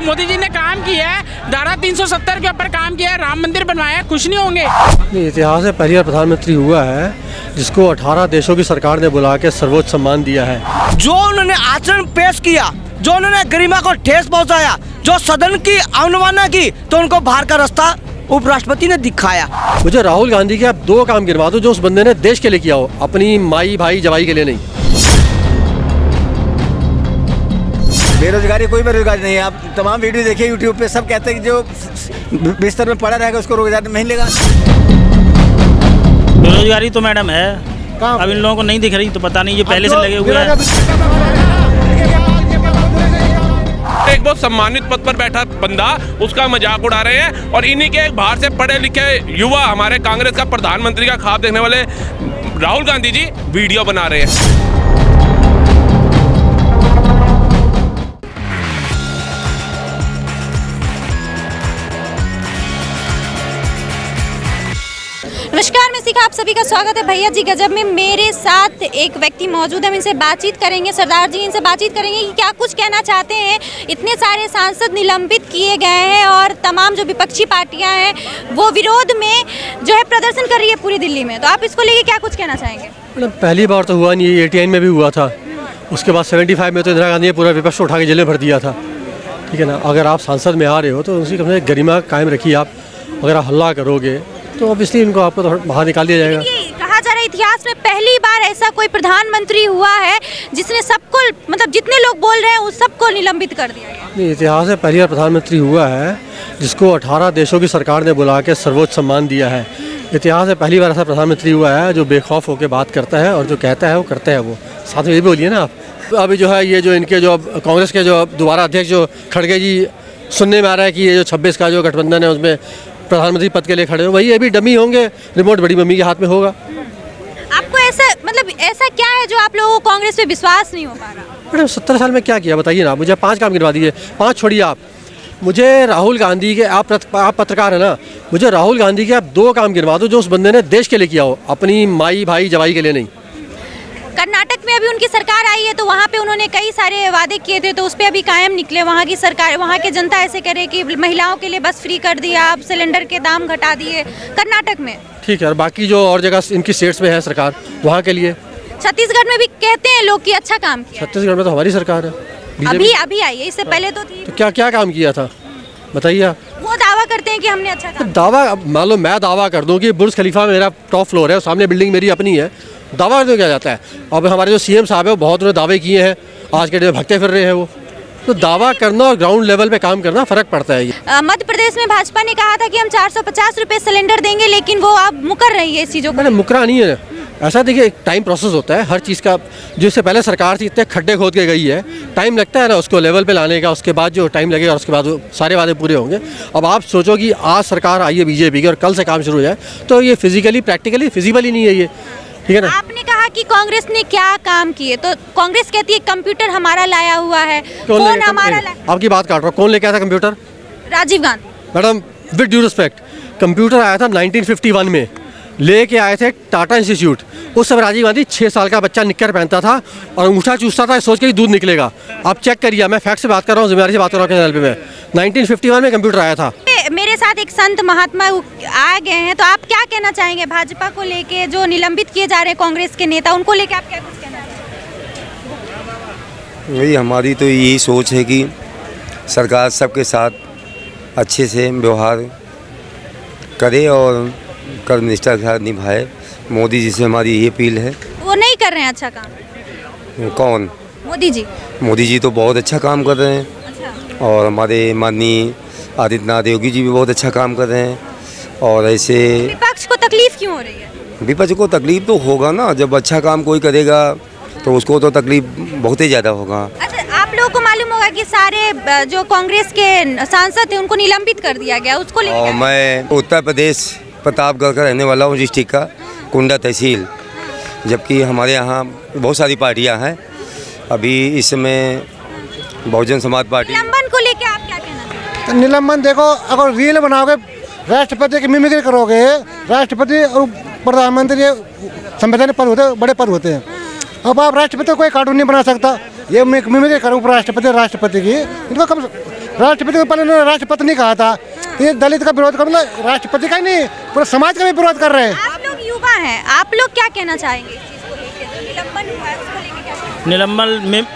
मोदी जी ने काम किया है, धारा 370 के ऊपर काम किया है, राम मंदिर बनवाया है, खुश नहीं होंगे? नहीं, इतिहास में पहली बार प्रधानमंत्री हुआ है जिसको 18 देशों की सरकार ने बुला के सर्वोच्च सम्मान दिया है। जो उन्होंने आचरण पेश किया, जो उन्होंने गरिमा को ठेस पहुंचाया, जो सदन की अवमानना की, तो उनको बाहर का रास्ता उपराष्ट्रपति ने दिखाया। मुझे राहुल गांधी के आप 2 काम गिनवा दो जो उस बंदे ने देश के लिए किया हो, अपनी माई भाई जवाई के लिए नहीं। बेरोजगारी, कोई बेरोजगारी नहीं है। आप तमाम वीडियो देखिए यूट्यूब पे, सब कहते हैं कि जो बिस्तर में पड़ा रहेगा उसको रोजगार नहीं मिलेगा। बेरोजगारी तो मैडम है, अब इन लोगों को नहीं दिख रही तो पता नहीं, ये पहले से लगे हुए हैं। एक बहुत सम्मानित पद पर बैठा बंदा, उसका मजाक उड़ा रहे हैं और इन्हीं के बाहर से पढ़े लिखे युवा हमारे कांग्रेस का प्रधानमंत्री का ख्वाब देखने वाले राहुल गांधी जी वीडियो बना रहे हैं। नमस्कार, मैं शिखा, आप सभी का स्वागत है भैया जी गजब में। मेरे साथ एक व्यक्ति मौजूद है, हम इनसे बातचीत करेंगे। सरदार जी, इनसे बातचीत करेंगे कि क्या कुछ कहना चाहते हैं। इतने सारे सांसद निलंबित किए गए हैं और तमाम जो विपक्षी पार्टियां हैं वो विरोध में जो है प्रदर्शन कर रही है पूरी दिल्ली में, तो आप इसको लेके क्या कुछ कहना चाहेंगे? मतलब पहली बार तो हुआ नहीं, 89 में भी हुआ था, उसके बाद 75 में तो इंदिरा गांधी ने पूरा विपक्ष उठा के जेल में भर दिया था। ठीक है ना, अगर आप सांसद में आ रहे हो तो उसी कम से गरिमा कायम रखिए। आप अगर आप हल्ला करोगे तो ऑब्वियसली इनको आपको तो बाहर निकाल दिया जाएगा। कहा जा रहा है इतिहास में पहली बार ऐसा कोई प्रधानमंत्री हुआ है जिसने सबको, मतलब जितने लोग बोल रहे हैं उस सबको निलंबित कर दिया गया। नहीं, इतिहास में पहली बार प्रधानमंत्री हुआ है जिसको 18 देशों की सरकार ने बुला के सर्वोच्च सम्मान दिया है। इतिहास में पहली बार ऐसा प्रधानमंत्री हुआ है जो बेखौफ होकर बात करता है और जो कहता है वो करता है। वो साथ में ये भी बोलिए ना आप। अभी जो है ये जो इनके जो कांग्रेस के जो दोबारा अध्यक्ष जो खड़गे जी, सुनने में आ रहा है कि ये जो 26 का जो गठबंधन है उसमें प्रधानमंत्री पद के लिए खड़े हो, वही अभी डमी होंगे, रिमोट बड़ी मम्मी के हाथ में होगा। आपको ऐसा, मतलब ऐसा क्या है जो आप लोगों को कांग्रेस पे विश्वास नहीं हो पा रहा? मैडम 17 साल में क्या किया बताइए ना। मुझे 5 काम गिनवा दीजिए, 5 छोड़िए आप। मुझे राहुल गांधी के, आप पत्रकार है ना, मुझे राहुल गांधी के आप 2 काम गिनवा दो जो उस बंदे ने देश के लिए किया हो, अपनी माई भाई जवाई के लिए नहीं। कर्नाटक में अभी उनकी सरकार आई है तो वहाँ पे उन्होंने कई सारे वादे किए थे, तो उस पर अभी कायम निकले वहाँ की सरकार। वहाँ के जनता ऐसे करे कि महिलाओं के लिए बस फ्री कर दिया, आप सिलेंडर के दाम घटा दिए कर्नाटक में। ठीक है, और बाकी जो और जगह इनकी स्टेट्स में है सरकार, वहाँ के लिए। छत्तीसगढ़ में भी कहते हैं लोग कि अच्छा काम किया। छत्तीसगढ़ में तो हमारी सरकार है, अभी आई है, इससे पहले तो थी। तो क्या क्या काम किया था बताइए आप। वो दावा करते हैं कि हमने अच्छा काम। दावा, मान लो मैं दावा कर दूं कि बुर्ज खलीफा मेरा टॉप फ्लोर है, सामने बिल्डिंग मेरी अपनी है, दावा तो क्या जाता है। अब हमारे जो सीएम साहब है वो बहुत उन्होंने दावे किए हैं, आज के डेट में भगते फिर रहे हैं वो। तो दावा करना और ग्राउंड लेवल पे काम करना फर्क पड़ता है। ये मध्य प्रदेश में भाजपा ने कहा था कि हम 450 रुपए सिलेंडर देंगे, लेकिन वो अब मुकर रही है इस चीज़ों को। मैंने मुकरा नहीं है, ऐसा देखिए एक टाइम प्रोसेस होता है हर चीज़ का। जिससे पहले सरकार थी इतने खड्डे खोद के गई है, टाइम लगता है ना उसको लेवल पे लाने का, उसके बाद जो टाइम लगेगा उसके बाद सारे वादे पूरे होंगे। अब आप सोचो कि आज सरकार आई है बीजेपी की और कल से काम शुरू हो जाए, तो ये फिजिकली प्रैक्टिकली फिजिबल ही नहीं है ये। ठीक है ना। आपने कहा कि कांग्रेस ने क्या काम किए, तो कांग्रेस कहती है कंप्यूटर हमारा लाया हुआ है, फोन हमारा लाया। आपकी बात काट रहा हूँ, कौन लेके आया था computer? Rajiv Gandhi. Madam with due respect, computer आया था 1951 में, लेके आए थे टाटा इंस्टीट्यूट। उस समय राजीव गांधी 6 साल का बच्चा निक्कर पहनता था और अंगूठा चूसता था सोच के कि दूध निकलेगा। आप चेक करिए, मैं फैक्ट से बात कर रहा हूँ, जिम्मेदारी से बात कर रहा हूँ चैनल पे। मैं 1951 में कंप्यूटर आया था। मेरे साथ एक संत महात्मा आ गए हैं, तो आप क्या कहना चाहेंगे भाजपा को लेके, जो निलंबित किए जा रहे हैं कांग्रेस के नेता, उनको लेके आप क्या कुछ कहना चाहेंगे? वही हमारी तो यही सोच है कि सरकार सबके साथ अच्छे से व्यवहार करे और कर्मनिष्ठा के साथ निभाए। मोदी जी से हमारी ये अपील है। वो नहीं कर रहे हैं अच्छा काम? कौन? मोदी जी। मोदी जी तो बहुत अच्छा काम कर रहे हैं। अच्छा। और हमारे माननीय आदित्यनाथ योगी जी भी बहुत अच्छा काम कर रहे हैं। और ऐसे विपक्ष को तकलीफ क्यों हो रही है? विपक्ष को तकलीफ तो होगा ना, जब अच्छा काम कोई करेगा तो उसको तो तकलीफ बहुत ही ज़्यादा होगा। अच्छा, आप लोगों को मालूम होगा कि सारे जो कांग्रेस के सांसद थे उनको निलंबित कर दिया गया, उसको लेकर। मैं उत्तर प्रदेश प्रतापगढ़ का रहने वाला हूँ, डिस्ट्रिक्ट का कुंडा तहसील। जबकि हमारे यहाँ बहुत सारी पार्टियाँ हैं। अभी इस समय बहुजन समाज पार्टी। निलंबन को लेकर आप क्या कहना चाहते हैं? निलंबन देखो, अगर रील बनाओगे, राष्ट्रपति की मिमिक्री करोगे, राष्ट्रपति और प्रधानमंत्री संवैधानिक पद होते हैं, बड़े पद होते हैं। अब आप राष्ट्रपति कोई कार्टून नहीं बना सकता, ये मिमिक्री करो उपराष्ट्रपति राष्ट्रपति की, इनको कम राष्ट्रपति को पहले उन्होंने राष्ट्रपति नहीं कहा था। तो ये दलित का विरोध कर, मतलब राष्ट्रपति का ही नहीं पूरे समाज का भी विरोध कर रहे हैं। आप लोग युवा हैं, आप लोग क्या कहना चाहेंगे इस चीज़ को लेकर? निलंबन हुआ है, उसको लेकर क्या कहना? निलंबन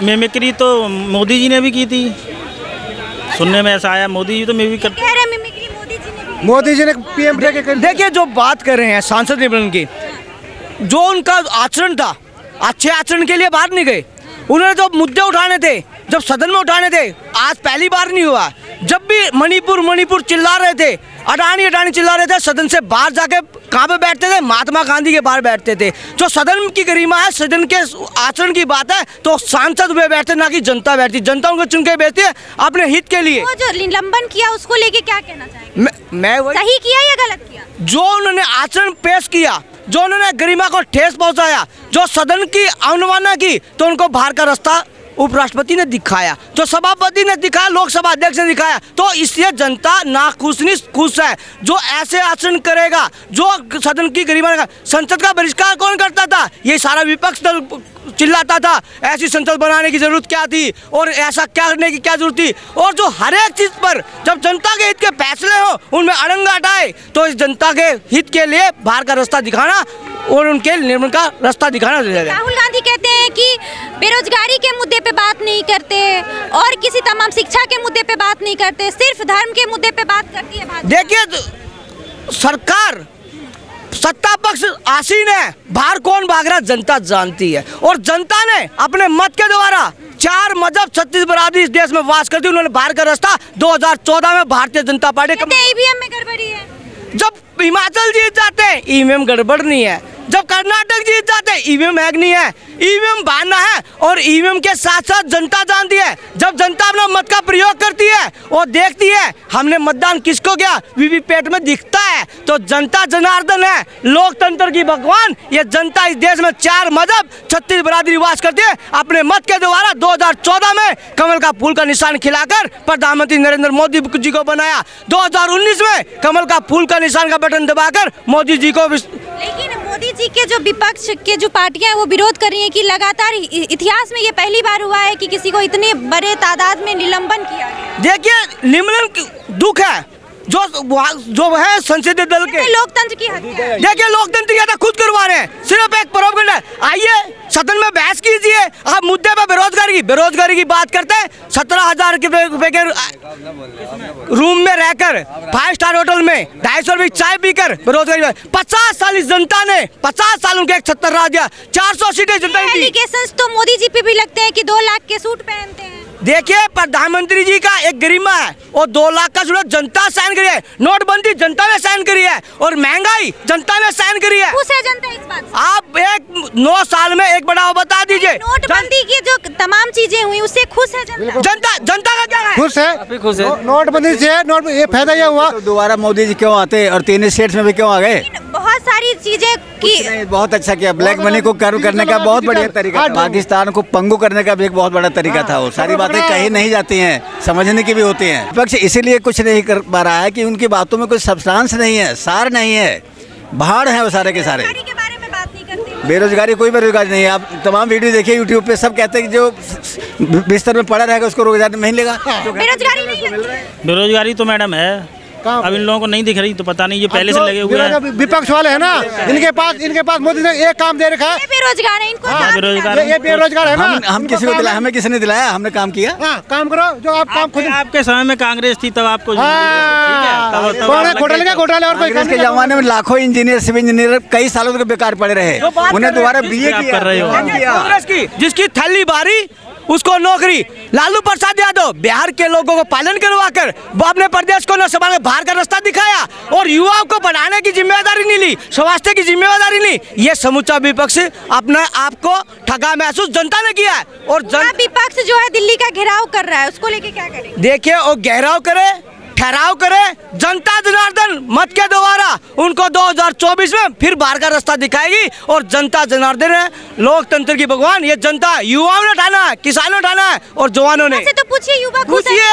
मिमिक्री तो मोदी जी ने भी की थी, सुनने में ऐसा आया। मोदी जी तो मैं भी कर कह रहे हैं मिमिक्री मोदी जी ने पीएम के देखिए जो बात कर रहे हैं सांसद निलंबन की, जो उनका आचरण था, अच्छे आचरण के लिए बाहर नहीं गए। उन्होंने जो मुद्दे उठाने थे, जब सदन में उठाने थे, आज पहली बार नहीं हुआ। जब भी मणिपुर चिल्ला रहे थे, अडानी चिल्ला रहे थे, सदन से बाहर जाके कहाँ पे बैठते थे? महात्मा गांधी के बाहर बैठते थे। जो सदन की गरिमा है, सदन के आचरण की बात है, तो सांसद में बैठते, ना कि जनता बैठती। जनता उनको चुन के भेजती है अपने हित के लिए। वो जो निलंबन किया उसको लेके क्या कहना चाहेंगे? मैं वही, सही किया या गलत किया? जो उन्होंने आचरण पेश किया, जो उन्होंने गरिमा को ठेस पहुंचाया, जो सदन की अवमानना की, तो उनको बाहर का रास्ता उपराष्ट्रपति ने दिखाया, जो सभापति ने दिखाया, लोकसभा अध्यक्ष ने दिखाया। तो इसलिए जनता नाखुश नहीं खुश है। जो ऐसे आचरण करेगा, जो सदन की गरिमा, संसद का बहिष्कार कौन करता था? ये सारा विपक्ष दल चिल्लाता था ऐसी संसद बनाने की जरूरत क्या थी और ऐसा क्या करने की क्या जरूरत थी। और जो हर एक चीज पर जब जनता के हित के फैसले हो उनमें अड़ंगा हटाए, तो इस जनता के हित के लिए बाहर का रास्ता दिखाना और उनके निर्माण का रास्ता दिखाना रहेगा। राहुल गांधी कहते हैं कि बेरोजगारी के मुद्दे पे बात नहीं करते और किसी तमाम शिक्षा के मुद्दे पे बात नहीं करते, सिर्फ धर्म के मुद्दे पे बात करती है भाजपा। देखिए सरकार सत्ता पक्ष आसीन है, बाहर कौन भाग रहा जनता जानती है। और जनता ने अपने मत के द्वारा 4 मजहब 36 बरादरी इस देश में वास करती, उन्होंने बाहर का रास्ता 2014 में भारतीय जनता पार्टी ईवीएम में गड़बड़ी है। जब हिमाचल जीत जाते हैं ईवीएम गड़बड़ नहीं है, जब कर्नाटक जीत जाते हैं ईवीएम हैक नहीं है, ईवीएम बहाना है। और ईवीएम के साथ साथ जनता जानती है, जब जनता अपना मत का प्रयोग करती है और देखती है हमने मतदान किसको किया, वीवीपैट में दिखता है, तो जनता जनार्दन है, लोकतंत्र की भगवान। ये जनता इस देश में 4 मजहब 36 बरादरी वास करती है। अपने मत के द्वारा 2014 में कमल का फूल का निशान खिलाकर प्रधानमंत्री नरेंद्र मोदी जी को बनाया। 2019 में कमल का फूल का निशान का बटन दबाकर मोदी जी को। लेकिन मोदी जी के जो विपक्ष के जो पार्टियां हैं वो विरोध कर रही हैं कि लगातार इतिहास में ये पहली बार हुआ है कि किसी को इतने बड़े तादाद में निलंबन किया गया। देखिए निलंबन दुख है जो है संसदीय दल के लोकतंत्र की हत्या है। देखिए लोकतंत्र की हत्या खुद करवा रहे हैं, सिर्फ एक प्रोपगेंडा। आइए सदन में बहस कीजिए, आप मुद्दे पे बेरोजगारी की बात करते हैं। 17,000 रुपए के रूम में रहकर 5 स्टार होटल में 250 रुपए चाय पीकर बेरोजगारी। 50 साल इस जनता ने 50 साल उनके 71 राज दिया, 400 सीटें जनता ने दी। एलिगेशंस तो मोदी जी पे भी लगते हैं कि 2 लाख के सूट पहनते हैं। देखिए प्रधानमंत्री जी का एक गरिमा है, और 2 लाख का सूट जनता सहन करी है, नोटबंदी जनता ने सहन करी है, और महंगाई जनता ने सहन करी है। खुश है जनता इस बात से? आप 9 साल में एक बड़ा बता दीजिए। नोटबंदी की जो तमाम चीजें हुई उससे खुश है जनता का क्या है? खुश है नोटबंदी से। नोट ये फायदा ये हुआ दोबारा मोदी जी क्यों आते और 3 स्टेट्स में भी क्यों आ गए? बहुत सारी चीजें की बहुत अच्छा किया। ब्लैक मनी को कर्व करने का बहुत बढ़िया तरीका था। पाकिस्तान को पंगु करने का भी एक बहुत बड़ा तरीका था। वो सारी बातें कही नहीं जाती हैं, समझने की भी होती हैं। विपक्ष इसीलिए कुछ नहीं कर पा रहा है कि उनकी बातों में कोई सब्सटेंस नहीं है, सार नहीं है, भाड़ है वो सारे के सारे। के बारे में बात नहीं करते। बेरोजगारी कोई बेरोजगारी नहीं है। आप तमाम वीडियो देखिए यूट्यूब पे, सब कहते हैं कि जो बिस्तर में पड़ा रहेगा उसको रोजगार नहीं मिलेगा। बेरोजगारी नहीं लगती है। बेरोजगारी तो मैडम है, अब इन लोगों को नहीं दिख रही तो पता नहीं, ये पहले से लगे हुए हैं। विपक्ष वाले है ना, इनके पास मोदी ने एक काम दे रखा है। ये बेरोजगार है, इनको ये बेरोजगार है ना। हम किसी को दिलाया, हमें किसी ने दिलाया, हमने काम किया। काम करो जो आप काम खुद। आपके समय में कांग्रेस थी तब आपको घोटाले और कांग्रेस के जमाने में लाखों इंजीनियर, सिविल इंजीनियर कई सालों तक बेकार पड़े रहे, उन्हें दोबारा BA कर रहे हो। कांग्रेस की जिसकी थैली बारी उसको नौकरी। लालू प्रसाद यादव बिहार के लोगों को पालन करवा कर अपने प्रदेश को न संभाल बाहर का रास्ता दिखाया, और युवाओं को पढ़ाने की जिम्मेदारी नहीं ली, स्वास्थ्य की जिम्मेदारी नहीं। ये समूचा विपक्ष अपने आप को ठगा महसूस जनता ने किया है। और विपक्ष जो है दिल्ली का घेराव कर रहा है, उसको लेके क्या करें? देखिए वो घेराव करे, ठहराव करे, जनता जनार्दन मत के द्वारा उनको 2024 में फिर बाहर का रास्ता दिखाएगी। और जनता जनार्दन है, लोकतंत्र की भगवान। ये जनता युवाओं ने उठाना है, किसानों ने उठाना है, और जवानों ने। तो पूछिए युवा खुश पूछिए,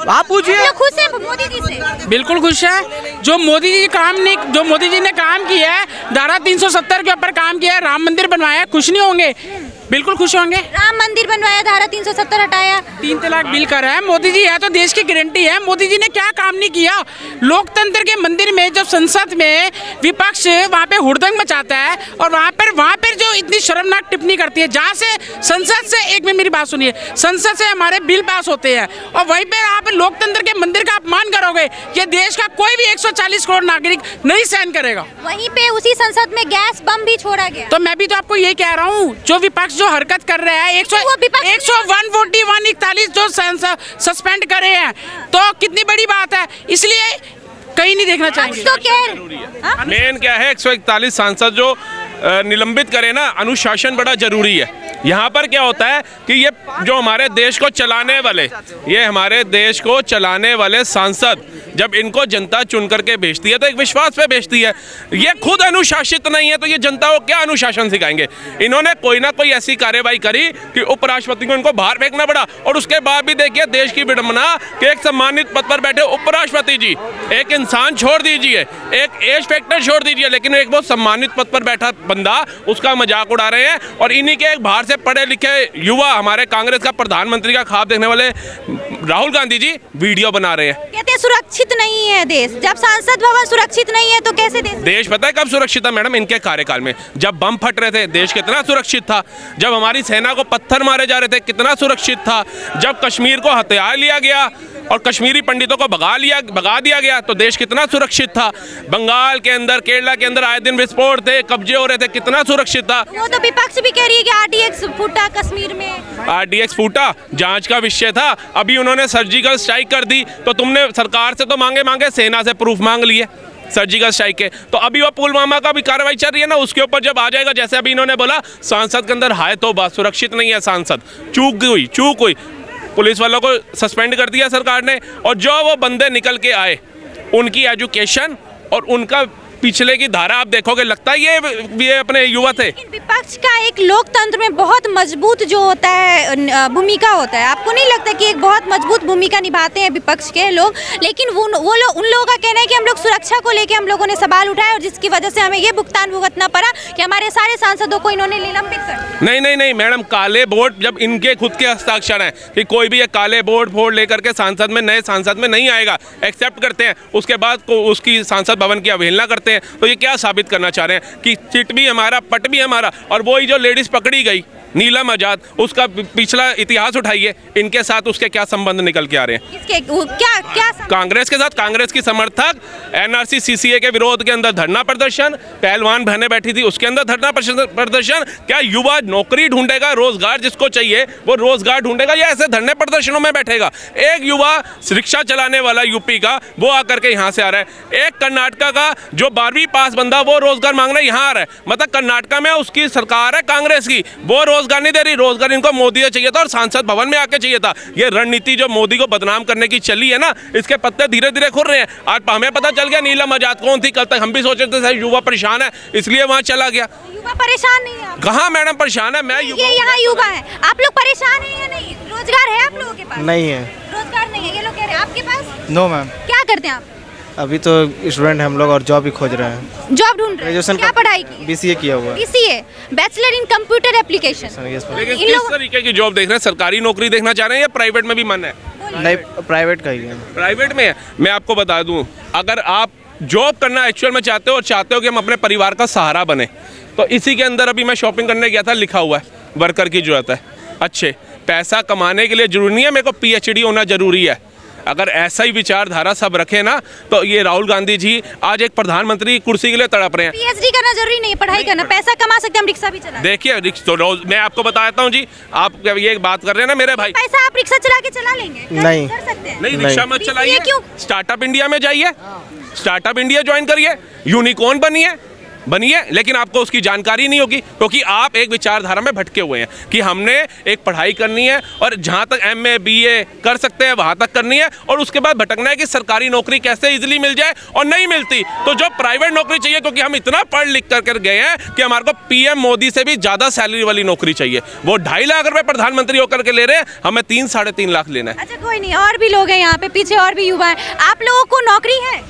आप पूछिए। खुश है मोदी जी से? बिल्कुल खुश है। जो मोदी जी ने काम किया है, धारा 370 के ऊपर काम किया है, राम मंदिर बनवाया है, खुश नहीं होंगे? बिल्कुल खुश होंगे। राम मंदिर बनवाया, धारा 370 हटाया। 3 तलाक बिल कर रहा है मोदी जी, है तो देश की गारंटी है। मोदी जी ने क्या काम नहीं किया। लोकतंत्र के मंदिर में जब संसद में विपक्ष वहाँ पे हुड़दंग मचाता है और वहाँ पर जो इतनी शर्मनाक टिप्पणी करती है, जहाँ से संसद से, एक मिनट मेरी बात सुनिए, संसद से हमारे बिल पास होते हैं और वहीं पे आप लोकतंत्र के मंदिर का अपमान करोगे, ये देश का कोई भी 140 करोड़ नागरिक नहीं सहन करेगा। वहीं पे उसी संसद में गैस बम भी छोड़ा गया। तो मैं भी तो आपको यही कह रहा हूँ, जो विपक्ष जो हरकत कर रहा है 141 जो सस्पेंड करे हैं, तो कितनी बड़ी बात है, इसलिए कहीं नहीं देखना चाहेंगे। तो मेन क्या है, 141 सांसद जो निलंबित करे ना, अनुशासन बड़ा जरूरी है। यहाँ पर क्या होता है कि ये जो हमारे देश को चलाने वाले सांसद, जब इनको जनता चुन करके भेजती है तो एक विश्वास पे भेजती है। ये खुद अनुशासित नहीं है तो ये जनता को क्या अनुशासन सिखाएंगे। इन्होंने कोई ना कोई ऐसी कार्रवाई करी कि उपराष्ट्रपति को इनको बाहर फेंकना पड़ा, और उसके बाद भी देखिए देश की विडंबना कि एक सम्मानित पद पर बैठे उपराष्ट्रपति जी, एक इंसान छोड़ दीजिए, एक एज फैक्टर छोड़ दीजिए, लेकिन एक बहुत सम्मानित पद पर बैठा बंदा, उसका मजाक उड़ा रहे हैं। और इन्हीं के एक बाहर से पढ़े लिखे युवा, हमारे कांग्रेस का प्रधानमंत्री का ख्वाब देखने वाले राहुल गांधी जी वीडियो बना रहे हैं। कहते हैं सुरक्षित नहीं है देश। जब संसद भवन सुरक्षित नहीं है तो कैसे देश पता है कब सुरक्षित था मैडम? इनके कार्यकाल में। जब बम फट रहे थे देश कितना सुरक्षित था। जब हमारी सेना को पत्थर मारे जा रहे थे कितना सुरक्षित था। जब कश्मीर को हथिया लिया गया और कश्मीरी पंडितों को भगा दिया गया तो देश कितना सुरक्षित था। बंगाल के अंदर, केरला के अंदर आए दिन विस्फोट थे, कब्जे हो रहे थे, कितना सुरक्षित था। वो तो विपक्ष भी कह रही है कि RDX फूटा कश्मीर में। RDX फूटा, जांच का विषय था। अभी उन्होंने सर्जिकल स्ट्राइक कर दी तो तुमने सरकार से तो मांगे सेना से प्रूफ मांग लिए सर्जिकल स्ट्राइक के। तो अभी वो पुलवामा का भी कार्रवाई चल रही है ना, उसके ऊपर जब आ जाएगा, जैसे अभी इन्होंने बोला सांसद के अंदर हाय तो बात सुरक्षित नहीं है सांसद, चूक हुई, पुलिस वालों को सस्पेंड कर दिया सरकार ने। और जो वो बंदे निकल के आए उनकी एजुकेशन और उनका पिछले की धारा आप देखोगे, लगता है ये अपने युवा थे। विपक्ष का एक लोकतंत्र में बहुत मजबूत जो होता है भूमिका होता है। आपको नहीं लगता कि एक बहुत मजबूत भूमिका निभाते हैं विपक्ष के लोग? लेकिन उन लोगों का कहना है कि हम लोग सुरक्षा को लेकर हम लोगों ने सवाल उठाए और जिसकी वजह से हमें ये भुगतान भुगतना पड़ा कि हमारे सारे सांसदों को इन्होंने निलंबित कर दिया। नहीं मैडम, काले बोर्ड जब इनके खुद के हस्ताक्षर हैं कि कोई भी ये काले बोर्ड फोड़ लेकर के सांसद में, नए सांसद में नहीं आएगा, एक्सेप्ट करते हैं, उसके बाद उसकी सांसद भवन की अवहेलना करते हैं, तो ये क्या साबित करना चाह रहे हैं कि चिट भी हमारा, पट भी हमारा। और वही जो लेडीज पकड़ी गई नीलम आजाद, उसका पिछला इतिहास उठाइए, इनके साथ उसके क्या संबंध निकल के आ रहे हैं? क्या कांग्रेस के साथ, कांग्रेस की समर्थक NRC CCA के विरोध के अंदर धरना प्रदर्शन, पहलवान बहनें बैठी थी उसके अंदर धरना प्रदर्शन। क्या युवा नौकरी ढूंढेगा, रोजगार जिसको चाहिए वो रोजगार ढूंढेगा या ऐसे धरने प्रदर्शनों में बैठेगा? एक युवा रिक्शा चलाने वाला यूपी का, वो आकर के यहाँ से आ रहा है। एक कर्नाटका का जो 12वीं पास बंदा, वो रोजगार मांगने यहाँ आ रहा है। मतलब कर्नाटका में उसकी सरकार है कांग्रेस की, वो रोजगार नहीं दे रही। रोजगार इनको मोदी से चाहिए था और सांसद भवन में आके चाहिए था। ये रणनीति जो मोदी को बदनाम करने की चली है ना, इसके पत्ते धीरे धीरे खुल रहे हैं। आज हमें पता चल गया नीलम आजाद कौन थी। कल तक हम भी सोचे थे युवा परेशान है इसलिए वहाँ चला गया। युवा परेशान नहीं है? कहाँ मैडम परेशान है? मैं ये यहाँ युवा है, आप लोग परेशान हैं या नहीं? रोजगार है आप लोगों के पास? नहीं है, रोजगार नहीं है। ये लोग कह रहे हैं आपके पास? No ma'am. क्या करते हैं आप? अभी तो स्टूडेंट हम लोग और जॉब भी खोज रहे हैं। जॉब ढूंढ रहे हैं? क्या पढ़ाई की? BCA किया हुआ है। BCA, bachelor in computer application. लेकिन किस तरीके की जॉब देख रहे हैं? सरकारी नौकरी देखना चाह रहे हैं या प्राइवेट में भी मन है? नहीं, प्राइवेट का ही है। प्राइवेट में है। मैं आपको बता दूं, अगर आप जॉब करना एक्चुअल में चाहते हो और चाहते हो कि हम अपने परिवार का सहारा बने, तो इसी के अंदर अभी मैं शॉपिंग करने गया था, लिखा हुआ है वर्कर की जरूरत है। अच्छे पैसा कमाने के लिए जरूरी नहीं है मेरे को PhD होना जरूरी है। अगर ऐसा ही विचारधारा सब रखे ना, तो ये राहुल गांधी जी आज एक प्रधानमंत्री कुर्सी के लिए तड़प रहे हैं। PhD करना जरूरी नहीं, पढ़ाई करना, पैसा कमा सकते हैं, हम रिक्शा भी चला। देखिए तो रोज मैं आपको बताता हूँ जी, आप ये बात कर रहे हैं ना मेरे भाई, पैसा आप रिक्शा चला के चला लेंगे? नहीं कर सकते हैं। नहीं रिक्शा मत चलाइए, क्यों? स्टार्टअप इंडिया में जाइए, स्टार्टअप इंडिया ज्वाइन करिए, यूनिकॉर्न बनिए, लेकिन आपको उसकी जानकारी नहीं होगी क्योंकि आप एक विचारधारा में भटके हुए हैं कि हमने एक पढ़ाई करनी है और जहाँ तक MA BA कर सकते हैं वहाँ तक करनी है, और उसके बाद भटकना है कि सरकारी नौकरी कैसे इजीली मिल जाए, और नहीं मिलती तो जो प्राइवेट नौकरी चाहिए, क्योंकि हम इतना पढ़ लिख कर गए हैं कि हमारे को PM मोदी से भी ज़्यादा सैलरी वाली नौकरी चाहिए। वो 2.5 लाख रुपये प्रधानमंत्री होकर के ले रहे हैं, हमें 3-3.5 लाख लेना है। अच्छा कोई नहीं, और भी लोग हैं यहाँ पे, पीछे और भी युवा हैं। आप लोगों को नौकरी है?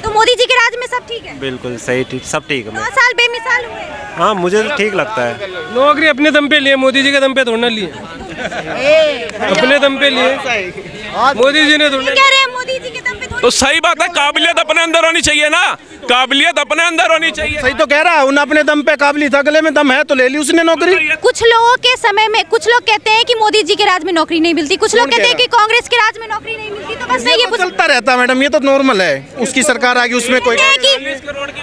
तो मोदी जी के राज में सब ठीक है? बिल्कुल सही, ठीक, सब ठीक है। 9 साल बेमिसाल हुए। हाँ, मुझे तो ठीक लगता है। नौकरी अपने दम पे लिए, मोदी जी के दम पे थोड़ा लिए, अपने दम पे लिए, मोदी जी ने कह रहे हैं मोदी जी के दम पे तो सही बात है, काबिलियत अपने अंदर होनी चाहिए ना, काबिलियत अपने अंदर होनी चाहिए। सही तो कह रहा है, उन अपने दम पे काबिलियत, अगले में दम है तो ले ली उसने नौकरी। कुछ लोगों के समय में कुछ लोग कहते हैं कि मोदी जी के राज में नौकरी नहीं मिलती, कुछ लोग कहते हैं कि कांग्रेस के राज में नौकरी नहीं मिलती। तो बस मैं ये चलता रहता मैडम, ये तो नॉर्मल है, उसकी सरकार आ गई उसमें कोई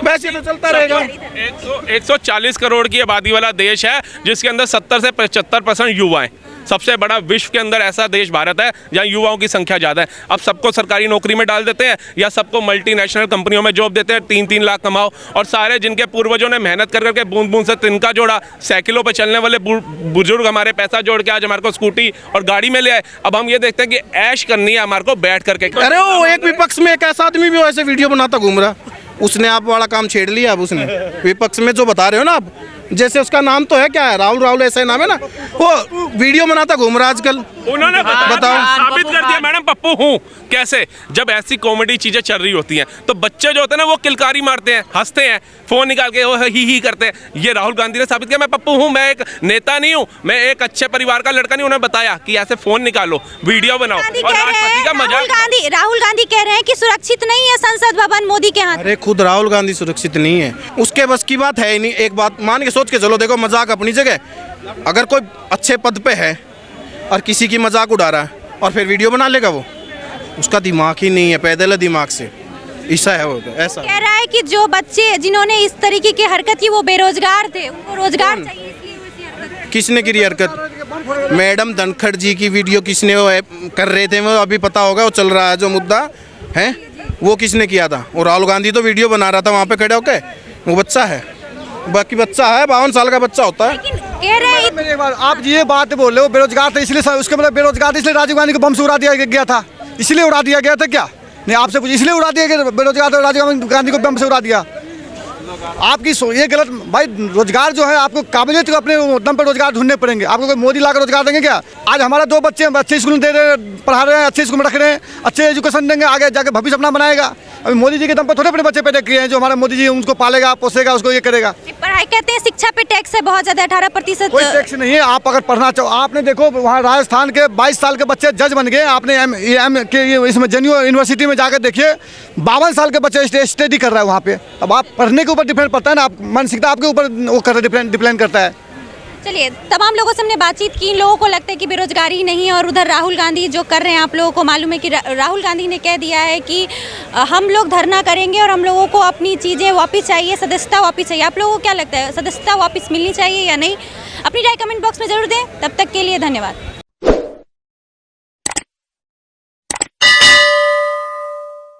वैसे तो चलता रहेगा। 140 करोड़ की आबादी वाला देश है जिसके अंदर 70 से 75% युवा हैं। सबसे बड़ा विश्व के अंदर ऐसा देश भारत है जहां युवाओं की संख्या ज़्यादा है। अब सबको सरकारी नौकरी में डाल देते हैं या सबको मल्टीनेशनल कंपनियों में जॉब देते हैं, 3-3 लाख कमाओ, और सारे जिनके पूर्वजों ने मेहनत कर करके बूंद बूंद से तिनका जोड़ा, साइकिलों पर चलने वाले बुजुर्ग हमारे पैसा जोड़ के आज हमारे को स्कूटी और गाड़ी में ले आए। अब हम ये देखते हैं कि ऐश करनी है हमारे को बैठ करके। अरे वो एक विपक्ष में एक ऐसा आदमी भी ऐसे वीडियो बनाता घूम रहा, उसने आप वाला काम छेड़ लिया। अब उसने विपक्ष में जो बता रहे हो ना आप, जैसे उसका नाम तो है क्या है, राहुल ऐसा नाम है ना, वो वीडियो बनाता घूम रहा आजकल। उन्होंने बताओ, साबित कर दिया मैडम पप्पू हूँ कैसे। जब ऐसी कॉमेडी चीजें चल रही होती हैं तो बच्चे जो होते हैं ना वो किलकारी मारते हैं, हंसते हैं, फोन निकाल के वो ही करते हैं। ये राहुल गांधी ने साबित किया, मैं पप्पू हूँ, मैं एक नेता नहीं हूँ, मैं एक अच्छे परिवार का लड़का नहीं। उन्होंने बताया कि ऐसे फोन निकालो, वीडियो बनाओ और राष्ट्रपति का मजाक। राहुल गांधी कह रहे हैं कि सुरक्षित नहीं है संसद भवन मोदी के हाथ। अरे खुद राहुल गांधी सुरक्षित नहीं है, उसके बस की बात है ही नहीं। एक बात मान के सोच के चलो, देखो मजाक अपनी जगह, अगर कोई अच्छे पद पे है और किसी की मजाक उड़ा रहा है और फिर वीडियो बना लेगा, वो उसका दिमाग ही नहीं है, पैदल है दिमाग से, ऐसा है वो। ऐसा कह रहा है कि जो बच्चे जिन्होंने इस तरीके की हरकत की वो बेरोजगार थे, उनको रोजगार चाहिए, इसलिए वो ऐसी हरकत। किसने करी हरकत? मैडम धनखड़ जी की वीडियो किसने वो कर रहे थे, वो अभी पता होगा, वो चल रहा है जो मुद्दा है, वो किसने किया था? और राहुल गांधी तो वीडियो बना रहा था वहाँ पे खड़े होके, वो बच्चा है, बाकी बच्चा है 52 साल का बच्चा होता है। कह रहे हैं मेरी एक बात, आप ये बात बोल रहे हो बेरोजगार थे इसलिए, उसके मतलब बेरोजगार थे इसलिए राजीव गांधी को बम से उड़ा दिया गया था, इसलिए उड़ा दिया गया था क्या? नहीं, आपसे कुछ इसलिए उड़ा दिया गया बेरोजगार था, राजीव गांधी को बम से उड़ा दिया। आपकी ये गलत भाई। रोजगार जो है आपको काबिलियत को अपने दम पर रोजगार ढूंढने पड़ेंगे। आपको कोई मोदी लाकर रोजगार देंगे क्या? आज हमारा 2 बच्चे अच्छे स्कूल दे रहे, पढ़ा रहे हैं, अच्छे स्कूल में रख रहे हैं, अच्छे एजुकेशन देंगे, आगे जाके भविष्य अपना बनाएगा। अभी मोदी जी के दम पर थोड़े अपने बच्चे पैदा किए हैं जो हमारा मोदी जी उनको पालेगा, पोसेगा, उसको ये करेगा। पढ़ाई कहते हैं शिक्षा पे टैक्स है बहुत ज्यादा, 18%। कोई टैक्स नहीं है। आप अगर पढ़ना चाहो, आपने देखो वहाँ राजस्थान के 22 साल के बच्चे जज बन गए। आपने इसमें जेएनयू यूनिवर्सिटी में जाकर देखिए, 52 साल के बच्चे स्टडी कर रहा है वहाँ पे। अब आप पढ़ने के ऊपर डिपेंड पड़ता है ना, आप मानसिकता आपके ऊपर वो कर डिपेंड करता है। चलिए, तमाम लोगों से हमने बातचीत की। इन लोगों को लगता है कि बेरोजगारी नहीं है, और उधर राहुल गांधी जो कर रहे हैं, आप लोगों को मालूम है कि राहुल गांधी ने कह दिया है कि हम लोग धरना करेंगे और हम लोगों को अपनी चीज़ें वापस चाहिए, सदस्यता वापस चाहिए। आप लोगों को क्या लगता है, सदस्यता वापस मिलनी चाहिए या नहीं? अपनी राय कमेंट बॉक्स में जरूर दें। तब तक के लिए धन्यवाद।